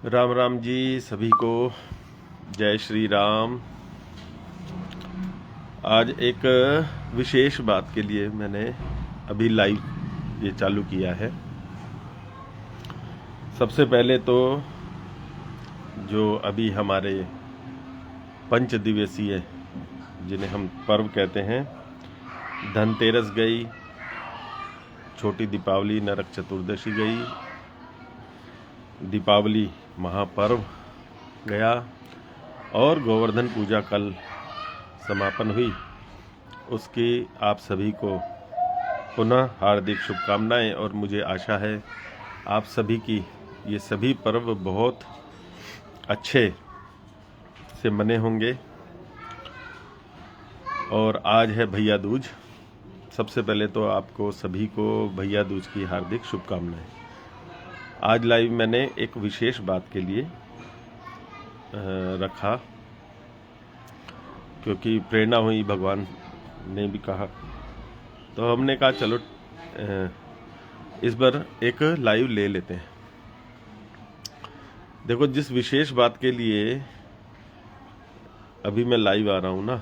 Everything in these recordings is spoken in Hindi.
राम राम जी सभी को। जय श्री राम। आज एक विशेष बात के लिए मैंने अभी लाइव ये चालू किया है। सबसे पहले तो जो अभी हमारे पंच दिवसीय जिन्हें हम पर्व कहते हैं, धनतेरस गई, छोटी दीपावली नरक चतुर्दशी गई, दीपावली महापर्व गया और गोवर्धन पूजा कल समापन हुई। उसकी आप सभी को पुनः हार्दिक शुभकामनाएं और मुझे आशा है आप सभी की ये सभी पर्व बहुत अच्छे से मने होंगे। और आज है भैया दूज। सबसे पहले तो आपको सभी को भैया दूज की हार्दिक शुभकामनाएं। आज लाइव मैंने एक विशेष बात के लिए रखा क्योंकि प्रेरणा हुई, भगवान ने भी कहा, तो हमने कहा चलो इस बार एक लाइव ले लेते हैं। देखो, जिस विशेष बात के लिए अभी मैं लाइव आ रहा हूं ना,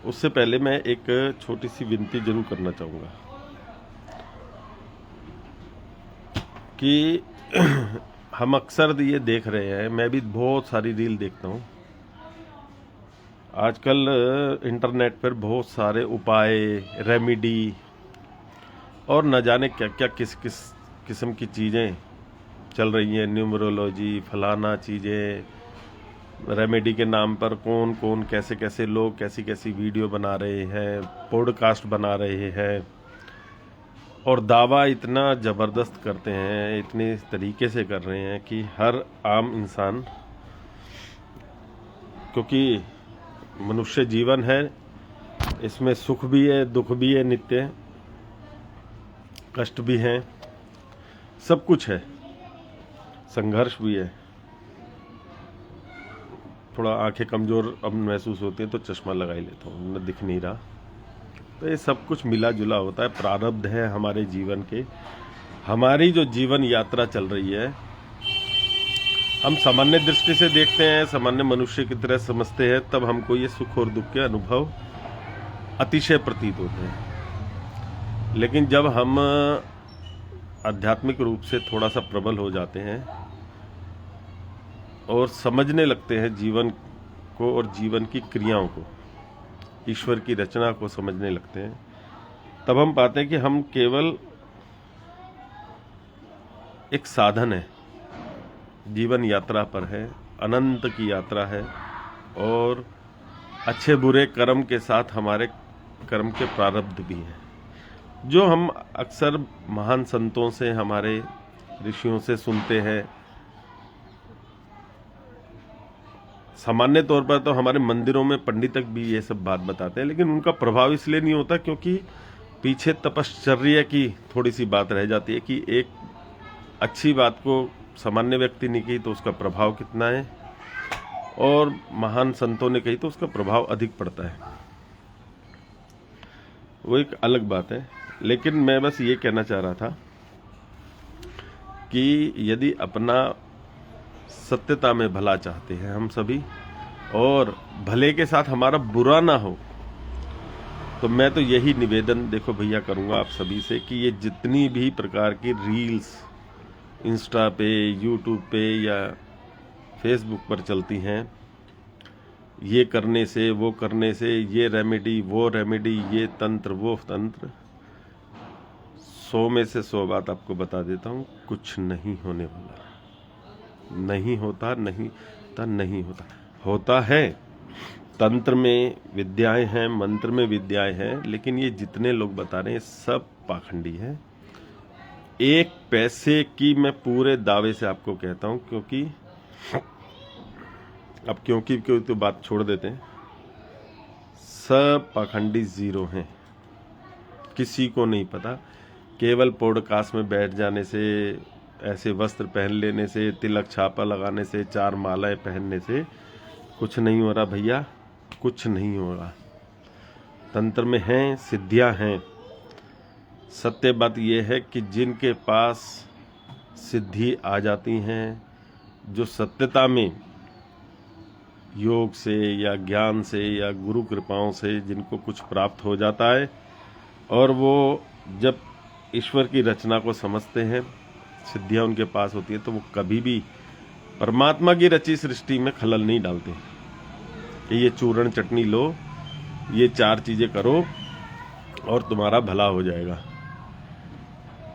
उससे पहले मैं एक छोटी सी विनती जरूर करना चाहूँगा कि हम अक्सर ये देख रहे हैं, मैं भी बहुत सारी रील देखता हूँ आजकल इंटरनेट पर, बहुत सारे उपाय, रेमेडी और न जाने क्या क्या किस किस किस्म की चीज़ें चल रही हैं। न्यूमरोलॉजी, फलाना चीज़ें, रेमेडी के नाम पर कौन कौन कैसे कैसे लोग कैसी कैसी वीडियो बना रहे हैं, पॉडकास्ट बना रहे हैं और दावा इतना ज़बरदस्त करते हैं, इतने तरीके से कर रहे हैं कि हर आम इंसान, क्योंकि मनुष्य जीवन है, इसमें सुख भी है, दुख भी है, नित्य कष्ट भी हैं, सब कुछ है, संघर्ष भी है। थोड़ा आंखें कमज़ोर अब महसूस होती हैं तो चश्मा लगा ही लेता हूँ, न दिख नहीं रहा। तो ये सब कुछ मिला जुला होता है, प्रारब्ध है हमारे जीवन के। हमारी जो जीवन यात्रा चल रही है, हम सामान्य दृष्टि से देखते हैं, सामान्य मनुष्य की तरह समझते हैं, तब हमको ये सुख और दुख के अनुभव अतिशय प्रतीत होते हैं। लेकिन जब हम आध्यात्मिक रूप से थोड़ा सा प्रबल हो जाते हैं और समझने लगते हैं जीवन को और जीवन की क्रियाओं को, ईश्वर की रचना को समझने लगते हैं, तब हम पाते हैं कि हम केवल एक साधन है, जीवन यात्रा पर है, अनंत की यात्रा है और अच्छे बुरे कर्म के साथ हमारे कर्म के प्रारब्ध भी हैं, जो हम अक्सर महान संतों से, हमारे ऋषियों से सुनते हैं। सामान्य तौर पर तो हमारे मंदिरों में पंडितक भी ये सब बात बताते हैं, लेकिन उनका प्रभाव इसलिए नहीं होता क्योंकि पीछे तपश्चर्या की थोड़ी सी बात रह जाती है कि एक अच्छी बात को सामान्य व्यक्ति ने कही तो उसका प्रभाव कितना है, और महान संतों ने कही तो उसका प्रभाव अधिक पड़ता है। वो एक अलग बात है। लेकिन मैं बस ये कहना चाह रहा था कि यदि अपना सत्यता में भला चाहते हैं हम सभी, और भले के साथ हमारा बुरा ना हो, तो मैं तो यही निवेदन देखो भैया करूंगा आप सभी से कि ये जितनी भी प्रकार की रील्स इंस्टा पे, यूट्यूब पे या फेसबुक पर चलती हैं, ये करने से, वो करने से, ये रेमेडी, वो रेमेडी, ये तंत्र, वो तंत्र, 100 में से 100 बात आपको बता देता हूँ, कुछ नहीं होने वाला। नहीं होता, नहीं होता, नहीं होता। होता है, तंत्र में विद्याएं हैं, मंत्र में विद्याएं हैं, लेकिन ये जितने लोग बता रहे हैं सब पाखंडी है। एक पैसे की मैं पूरे दावे से आपको कहता हूं, क्योंकि अब क्योंकि तो बात छोड़ देते हैं, सब पाखंडी जीरो हैं, किसी को नहीं पता। केवल पॉडकास्ट में बैठ जाने से, ऐसे वस्त्र पहन लेने से, तिलक छापा लगाने से, 4 मालाएं पहनने से कुछ नहीं हो रहा भैया, कुछ नहीं हो रहा। तंत्र में हैं, सिद्धियां हैं। सत्य बात यह है कि जिनके पास सिद्धि आ जाती हैं, जो सत्यता में योग से या ज्ञान से या गुरु कृपाओं से जिनको कुछ प्राप्त हो जाता है, और वो जब ईश्वर की रचना को समझते हैं, सिद्धियां उनके पास होती है, तो वो कभी भी परमात्मा की रची सृष्टि में खलल नहीं डालते कि ये चूरण चटनी लो, ये 4 चीजें करो और तुम्हारा भला हो जाएगा।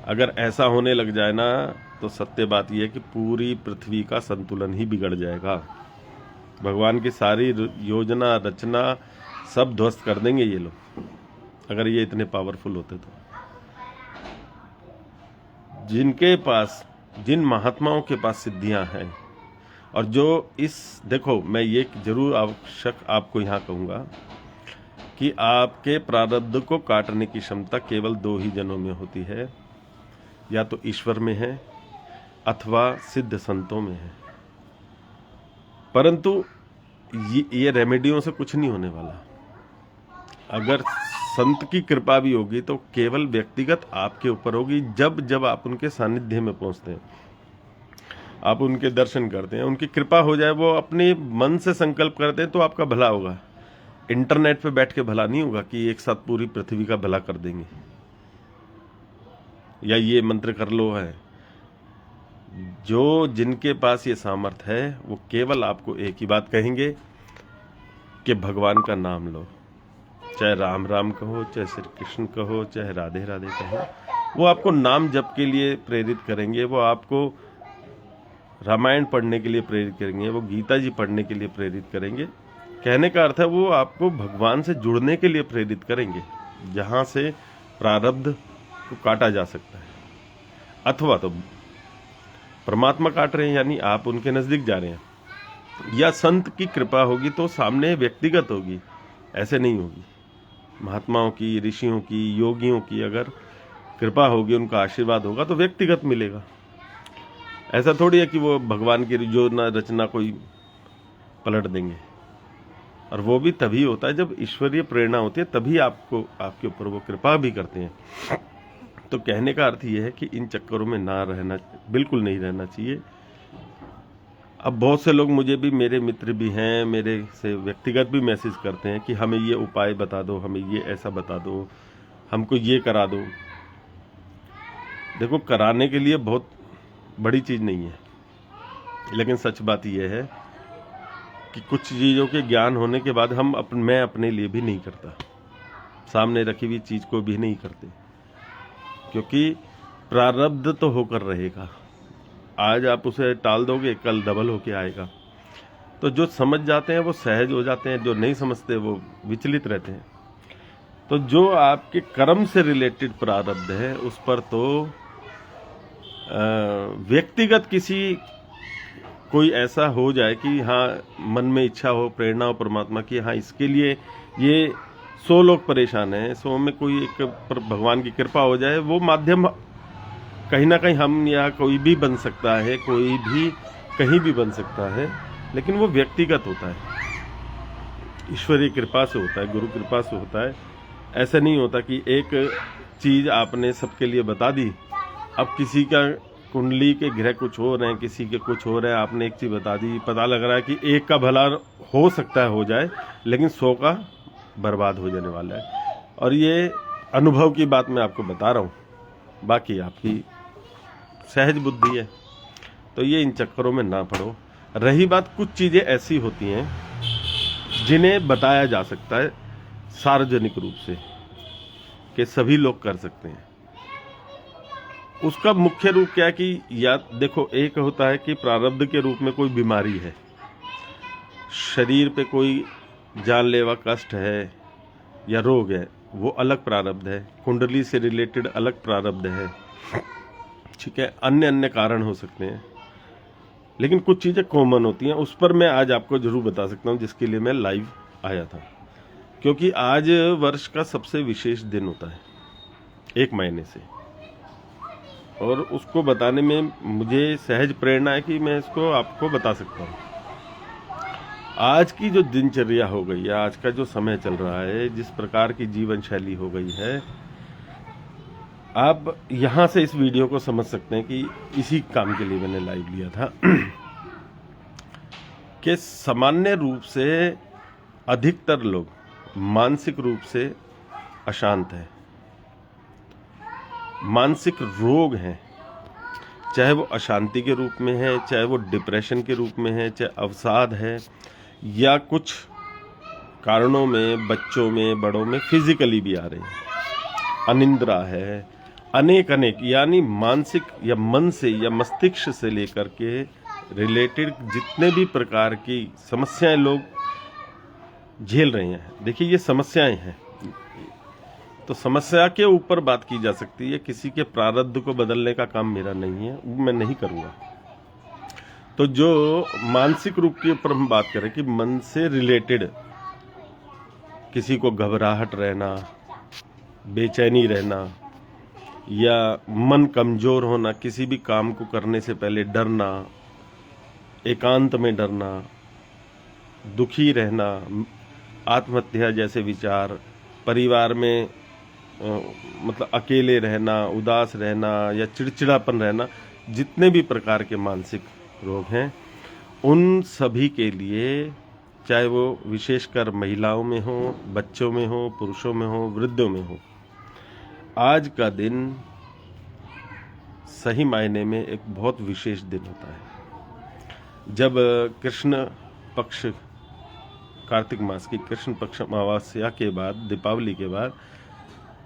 अगर ऐसा होने लग जाए ना, तो सत्य बात यह है कि पूरी पृथ्वी का संतुलन ही बिगड़ जाएगा। भगवान की सारी योजना रचना सब ध्वस्त कर देंगे ये लोग, अगर ये इतने पावरफुल होते तो। जिनके पास, जिन महात्माओं के पास सिद्धियां हैं, और जो देखो, मैं ये जरूर आवश्यक आपको यहाँ कहूँगा कि आपके प्रारब्ध को काटने की क्षमता केवल 2 ही जनों में होती है, या तो ईश्वर में है अथवा सिद्ध संतों में है। परंतु ये रेमेडियों से कुछ नहीं होने वाला। अगर संत की कृपा भी होगी तो केवल व्यक्तिगत आपके ऊपर होगी। जब जब आप उनके सानिध्य में पहुंचते हैं, आप उनके दर्शन करते हैं, उनकी कृपा हो जाए, वो अपने मन से संकल्प करते हैं, तो आपका भला होगा। इंटरनेट पे बैठ के भला नहीं होगा कि एक साथ पूरी पृथ्वी का भला कर देंगे, या ये मंत्र कर लो है। जो जिनके पास ये सामर्थ्य है, वो केवल आपको एक ही बात कहेंगे कि भगवान का नाम लो, चाहे राम राम कहो, चाहे श्री कृष्ण कहो, चाहे राधे राधे कहो। वो आपको नाम जप के लिए प्रेरित करेंगे, वो आपको रामायण पढ़ने के लिए प्रेरित करेंगे, वो गीता जी पढ़ने के लिए प्रेरित करेंगे। कहने का अर्थ है वो आपको भगवान से जुड़ने के लिए प्रेरित करेंगे, जहां से प्रारब्ध को काटा जा सकता है। अथवा तो परमात्मा काट रहे हैं, यानी आप उनके नजदीक जा रहे हैं, या संत की कृपा होगी तो सामने व्यक्तिगत होगी, ऐसे नहीं होगी। महात्माओं की, ऋषियों की, योगियों की अगर कृपा होगी, उनका आशीर्वाद होगा, तो व्यक्तिगत मिलेगा। ऐसा थोड़ी है कि वो भगवान की जो रचना कोई पलट देंगे। और वो भी तभी होता है जब ईश्वरीय प्रेरणा होती है, तभी आपको, आपके ऊपर वो कृपा भी करते हैं। तो कहने का अर्थ ये है कि इन चक्करों में ना रहना, बिल्कुल नहीं रहना चाहिए। अब बहुत से लोग, मुझे भी, मेरे मित्र भी हैं, मेरे से व्यक्तिगत भी मैसेज करते हैं कि हमें ये उपाय बता दो, हमें ये ऐसा बता दो, हमको ये करा दो। देखो, कराने के लिए बहुत बड़ी चीज नहीं है, लेकिन सच बात यह है कि कुछ चीजों के ज्ञान होने के बाद मैं अपने लिए भी नहीं करता, सामने रखी हुई चीज को भी नहीं करते, क्योंकि प्रारब्ध तो होकर रहेगा। आज आप उसे टाल दोगे, कल डबल होके आएगा। तो जो समझ जाते हैं वो सहज हो जाते हैं, जो नहीं समझते वो विचलित रहते हैं। तो जो आपके कर्म से रिलेटेड प्रारब्ध है, उस पर तो व्यक्तिगत किसी कोई ऐसा हो जाए कि हाँ, मन में इच्छा हो, प्रेरणा हो परमात्मा की, हाँ इसके लिए ये 100 लोग परेशान हैं, 100 में कोई एक पर भगवान की कृपा हो जाए, वो माध्यम कहीं ना कहीं हम या कोई भी बन सकता है, कोई भी कहीं भी बन सकता है, लेकिन वो व्यक्तिगत होता है, ईश्वरीय कृपा से होता है, गुरु कृपा से होता है। ऐसा नहीं होता कि एक चीज आपने सबके लिए बता दी, अब किसी का कुंडली के ग्रह कुछ हो रहे हैं, किसी के कुछ हो रहे हैं, आपने एक चीज बता दी, पता लग रहा है कि एक का भला हो सकता है हो जाए, लेकिन 100 का बर्बाद हो जाने वाला है। और ये अनुभव की बात मैं आपको बता रहा हूँ, बाकी आपकी सहज बुद्धि है, तो ये इन चक्करों में ना पड़ो। रही बात, कुछ चीजें ऐसी होती हैं जिन्हें बताया जा सकता है सार्वजनिक रूप से कि सभी लोग कर सकते हैं। उसका मुख्य रूप क्या है कि, या देखो, एक होता है कि प्रारब्ध के रूप में कोई बीमारी है, शरीर पे कोई जानलेवा कष्ट है या रोग है, वो अलग प्रारब्ध है। कुंडली से रिलेटेड अलग प्रारब्ध है, ठीक है, अन्य अन्य कारण हो सकते हैं, लेकिन कुछ चीजें कॉमन होती हैं। उस पर मैं आज आपको जरूर बता सकता हूं, जिसके लिए मैं लाइव आया था, क्योंकि आज वर्ष का सबसे विशेष दिन होता है 1 महीने से, और उसको बताने में मुझे सहज प्रेरणा है कि मैं इसको आपको बता सकता हूँ। आज की जो दिनचर्या हो गई है, आज का जो समय चल रहा है, जिस प्रकार की जीवन शैली हो गई है, आप यहाँ से इस वीडियो को समझ सकते हैं कि इसी काम के लिए मैंने लाइव लिया था कि सामान्य रूप से अधिकतर लोग मानसिक रूप से अशांत हैं, मानसिक रोग हैं, चाहे वो अशांति के रूप में है, चाहे वो डिप्रेशन के रूप में है, चाहे अवसाद है, या कुछ कारणों में बच्चों में बड़ों में फिजिकली भी आ रहे हैं, अनिंद्रा है, अनेक यानी मानसिक या मन से या मस्तिष्क से लेकर के रिलेटेड जितने भी प्रकार की समस्याएं लोग झेल रहे हैं। देखिए ये समस्याएं हैं, तो समस्या के ऊपर बात की जा सकती है, किसी के प्रारब्ध को बदलने का काम मेरा नहीं है, वो मैं नहीं करूँगा। तो जो मानसिक रूप के ऊपर हम बात करें कि मन से रिलेटेड किसी को घबराहट रहना, बेचैनी रहना, या मन कमजोर होना, किसी भी काम को करने से पहले डरना, एकांत में डरना, दुखी रहना, आत्महत्या जैसे विचार, परिवार में मतलब अकेले रहना, उदास रहना या चिड़चिड़ापन रहना, जितने भी प्रकार के मानसिक रोग हैं उन सभी के लिए, चाहे वो विशेषकर महिलाओं में हो, बच्चों में हो, पुरुषों में हो, वृद्धों में हो, आज का दिन सही मायने में एक बहुत विशेष दिन होता है। जब कृष्ण पक्ष, कार्तिक मास की कृष्ण पक्ष अमावस्या के बाद, दीपावली के बाद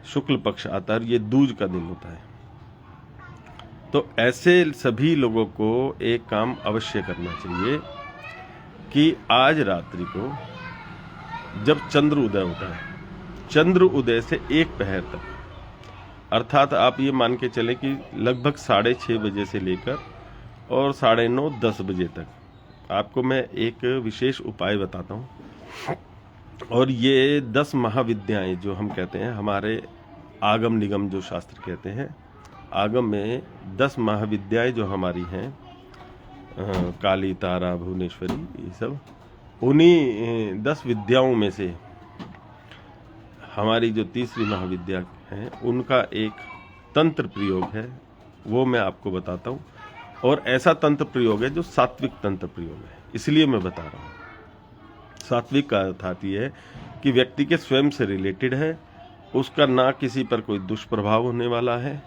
शुक्ल पक्ष आता है, ये दूज का दिन होता है। तो ऐसे सभी लोगों को एक काम अवश्य करना चाहिए कि आज रात्रि को जब चंद्र उदय होता है, चंद्र उदय से एक पहर तक, अर्थात आप ये मान के चलें कि लगभग 6:30 बजे से लेकर और 9:30 10 बजे तक आपको मैं एक विशेष उपाय बताता हूँ। और ये 10 महाविद्याएं जो हम कहते हैं, हमारे आगम निगम जो शास्त्र कहते हैं, आगम में 10 महाविद्याएं जो हमारी हैं, काली, तारा, भुवनेश्वरी, ये सब उन्हीं 10 विद्याओं में से हमारी जो तीसरी महाविद्या है उनका एक तंत्र प्रयोग है, वो मैं आपको बताता हूँ। और ऐसा तंत्र प्रयोग है जो सात्विक तंत्र प्रयोग है, इसलिए मैं बता रहा हूँ। सात्विक का अर्थात ये है कि व्यक्ति के स्वयं से रिलेटेड है, उसका ना किसी पर कोई दुष्प्रभाव होने वाला है,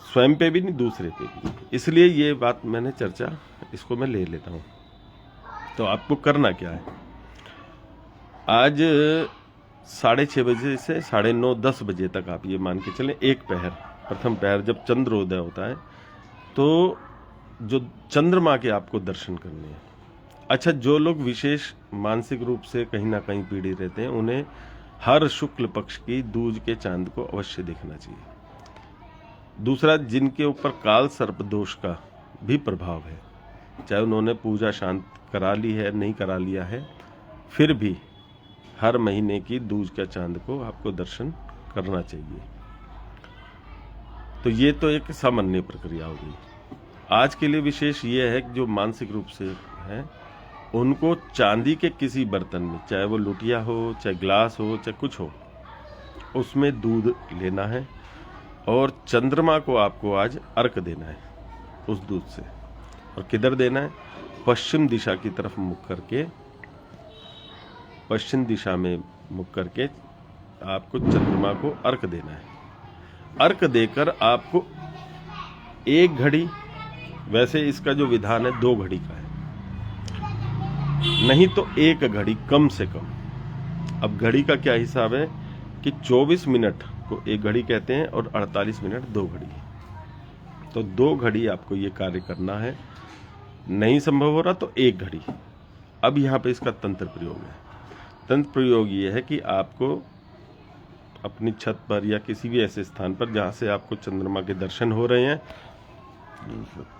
स्वयं पे भी नहीं, दूसरे पे भी। इसलिए ये बात मैंने चर्चा, इसको मैं ले लेता हूँ। तो आपको करना क्या है, आज 6:30 बजे से 9:30 10 बजे तक आप ये मान के चलें, एक पहर, प्रथम पहर जब चंद्रोदय होता है, तो जो चंद्रमा के आपको दर्शन करने हैं। अच्छा, जो लोग विशेष मानसिक रूप से कहीं ना कहीं पीड़ित रहते हैं, उन्हें हर शुक्ल पक्ष की दूज के चांद को अवश्य देखना चाहिए। दूसरा, जिनके ऊपर काल सर्प दोष का भी प्रभाव है, चाहे उन्होंने पूजा शांत करा ली है, नहीं करा लिया है, फिर भी हर महीने की दूज का चांद को आपको दर्शन करना चाहिए। तो ये तो एक सामान्य प्रक्रिया हो गई। आज के लिए विशेष ये है कि जो मानसिक रूप से है, उनको चांदी के किसी बर्तन में, चाहे वो लुटिया हो, चाहे ग्लास हो, चाहे कुछ हो, उसमें दूध लेना है और चंद्रमा को आपको आज अर्घ देना है उस दूध से। और किधर देना है, पश्चिम दिशा की तरफ मुख करके, पश्चिम दिशा में मुख करके आपको चंद्रमा को अर्घ देना है। अर्घ देकर आपको 1 घड़ी, वैसे इसका जो विधान है 2 घड़ी का है, नहीं तो 1 घड़ी कम से कम। अब घड़ी का क्या हिसाब है कि 24 मिनट को 1 घड़ी कहते हैं और 48 मिनट 2 घड़ी। तो 2 घड़ी आपको ये कार्य करना है, नहीं संभव हो रहा तो 1 घड़ी। अब यहाँ पे इसका तंत्र प्रयोग है। तंत्र प्रयोग ये है कि आपको अपनी छत पर या किसी भी ऐसे स्थान पर जहाँ से आपको चंद्रमा के दर्शन हो रहे हैं,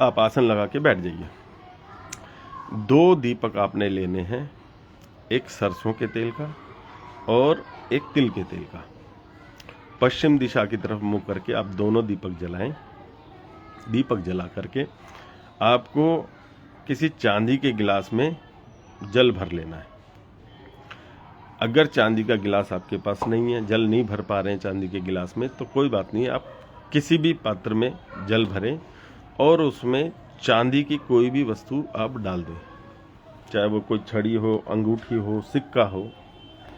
आप आसन लगा के बैठ जाइए। 2 दीपक आपने लेने हैं, एक सरसों के तेल का और एक तिल के तेल का। पश्चिम दिशा की तरफ मुंह करके आप दोनों दीपक जलाएं। दीपक जला करके आपको किसी चांदी के गिलास में जल भर लेना है। अगर चांदी का गिलास आपके पास नहीं है, जल नहीं भर पा रहे हैं चांदी के गिलास में, तो कोई बात नहीं, आप किसी भी पात्र में जल भरें और उसमें चांदी की कोई भी वस्तु आप डाल दें, चाहे वो कोई छड़ी हो, अंगूठी हो, सिक्का हो,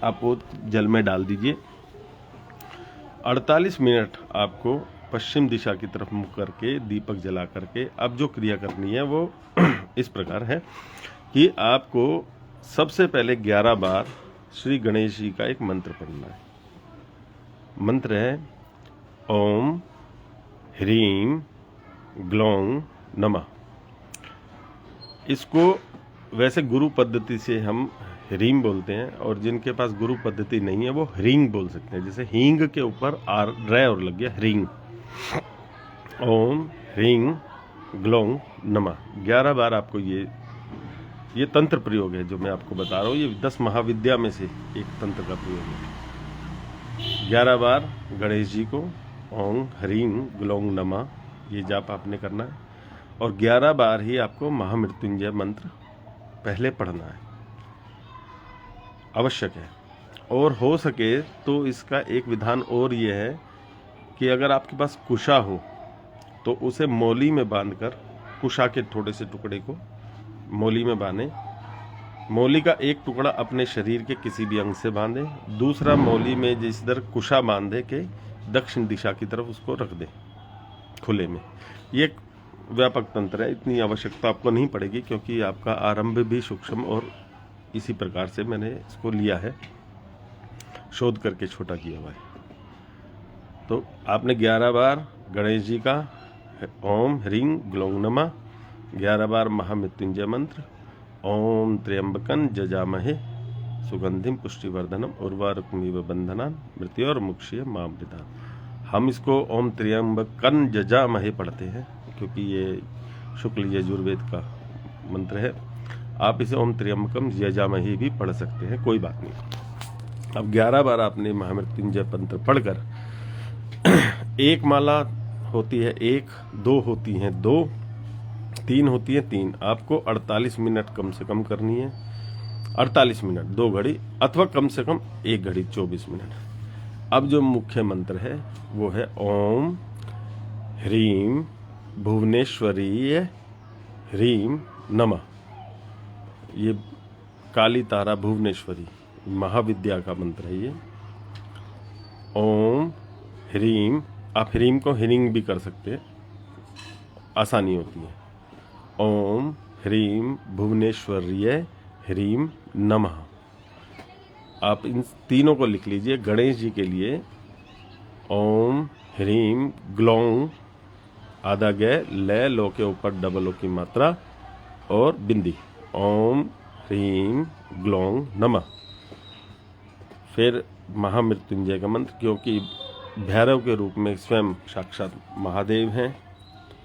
आप वो जल में डाल दीजिए। 48 मिनट आपको पश्चिम दिशा की तरफ मुख करके दीपक जला करके अब जो क्रिया करनी है वो इस प्रकार है कि आपको सबसे पहले 11 बार श्री गणेश जी का एक मंत्र पढ़ना है। मंत्र है ओम ह्रीम ग्लौं नमः। इसको वैसे गुरु पद्धति से हम ह्रीम बोलते हैं और जिनके पास गुरु पद्धति नहीं है वो ह्रींग बोल सकते हैं। जैसे हींग के ऊपर आर रै और लग गया ह्रींग। ओम ह्रींग ग्लौं नमः 11 बार आपको ये तंत्र प्रयोग है जो मैं आपको बता रहा हूँ। ये 10 महाविद्या में से एक तंत्र का प्रयोग है। 11 बार गणेश जी को ओम ह्रीं ग्लौं नमः ये जाप आपने करना है और 11 बार ही आपको महामृत्युंजय मंत्र पहले पढ़ना है, आवश्यक है। और हो सके तो इसका एक विधान और ये है कि अगर आपके पास कुशा हो तो उसे मौली में बांधकर, कुशा के थोड़े से टुकड़े को मौली में बांधें। मौली का एक टुकड़ा अपने शरीर के किसी भी अंग से बांधें, दूसरा मौली में जिस इधर कुशा बांधे के दक्षिण दिशा की तरफ उसको रख दें खुले में। ये एक व्यापक तंत्र है, इतनी आवश्यकता आपको नहीं पड़ेगी क्योंकि आपका आरंभ भी सूक्ष्म और इसी प्रकार से मैंने इसको लिया है, शोध करके छोटा किया हुआ है। तो आपने 11 बार गणेश जी का ओम ह्रीं ग्लौं नमः, 11 बार महामृत्युंजय मंत्र ओम त्र्यंबकं जजामहे सुगंधिम पुष्टिवर्धनम उर्वारुकमिव बंधनान् मृत्योर्मुक्षीय मामृतात्। हम इसको ओम त्र्यंबकं जजामहे पढ़ते हैं क्योंकि ये शुक्ल यजुर्वेद का मंत्र है। आप इसे ओम त्र्यंबकं यजामहे भी पढ़ सकते हैं, कोई बात नहीं। अब 11 बार आपने महामृत्युंजय मंत्र पढ़कर एक माला होती है 1, 2 होती हैं 2, 3 होती है 3, आपको 48 मिनट कम से कम करनी है। 48 मिनट 2 घड़ी अथवा कम से कम 1 घड़ी 24 मिनट। अब जो मुख्य मंत्र है वो है ओम ह्रीं भुवनेश्वरीय ह्रीं नमः। ये काली तारा भुवनेश्वरी महाविद्या का मंत्र है ये। ओम ह्रीं, आप ह्रीं को ह्रींग भी कर सकते हैं, आसानी होती है। ओम ह्रीं भुवनेश्वरीय ह्रीं नमः। आप इन तीनों को लिख लीजिए। गणेश जी के लिए ओम ह्रीं ग्लौं, आधा गै ले लो के ऊपर डबल ओ की मात्रा और बिंदी, ओम ह्रीं ग्लौं नमः। फिर महामृत्युंजय का मंत्र, क्योंकि भैरव के रूप में स्वयं साक्षात महादेव हैं,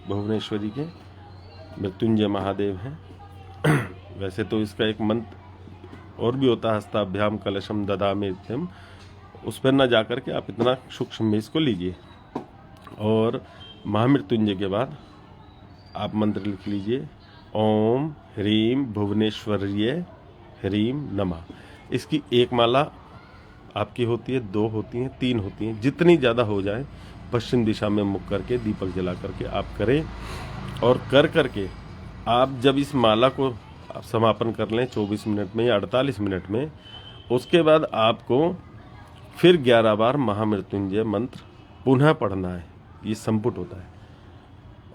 भुवनेश्वरी के मृत्युंजय महादेव हैं। वैसे तो इसका एक मंत्र और भी होता है, हस्ताभ्याम कलशम ददामित्यम, उस पर न जाकर के आप इतना सूक्ष्म में इसको लीजिए। और महामृत्युंजय के बाद आप मंत्र लिख लीजिए ओम ह्रीं भुवनेश्वरीय ह्रीं नमः। इसकी एक माला आपकी होती है, 2 होती हैं, 3 होती हैं, जितनी ज़्यादा हो जाए पश्चिम दिशा में मुख करके दीपक जला करके आप करें। और कर करके आप जब इस माला को आप समापन कर लें 24 मिनट में या 48 मिनट में, उसके बाद आपको फिर 11 बार महामृत्युंजय मंत्र पुनः पढ़ना है। ये संपुट होता है।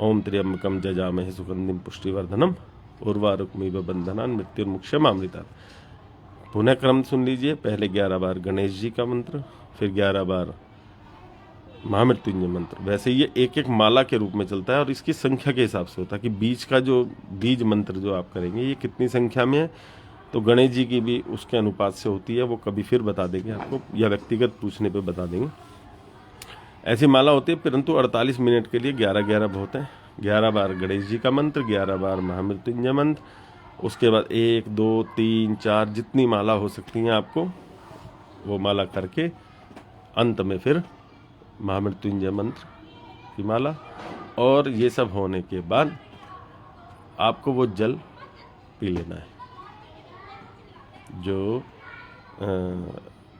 ओम त्र्यंबकं जजामहे सुगंधिम पुष्टिवर्धनम उर्वारुकमिव बंधनान् मृत्योर्मुक्षयमामृतात्। पुनः क्रम सुन लीजिए। पहले 11 बार गणेश जी का मंत्र, फिर 11 बार महामृत्युंजय मंत्र। वैसे ये एक एक माला के रूप में चलता है और इसकी संख्या के हिसाब से होता है कि बीच का जो बीज मंत्र जो आप करेंगे ये कितनी संख्या में है, तो गणेश जी की भी उसके अनुपात से होती है। वो कभी फिर बता देंगे आपको या व्यक्तिगत पूछने पे बता देंगे। ऐसी माला होती है, परंतु 48 मिनट के लिए 11-11 बहुत है। 11 बार गणेश जी का मंत्र, 11 बार महामृत्युंजय मंत्र, उसके बाद 1, 2, 3, 4 जितनी माला हो सकती हैं आपको वो माला करके अंत में फिर महामृत्युंजय मंत्र की माला। और ये सब होने के बाद आपको वो जल पी लेना है जो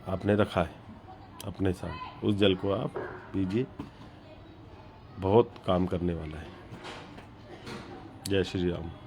आपने रखा है अपने साथ। उस जल को आप पीजिए बहुत काम करने वाला है। जय श्री राम।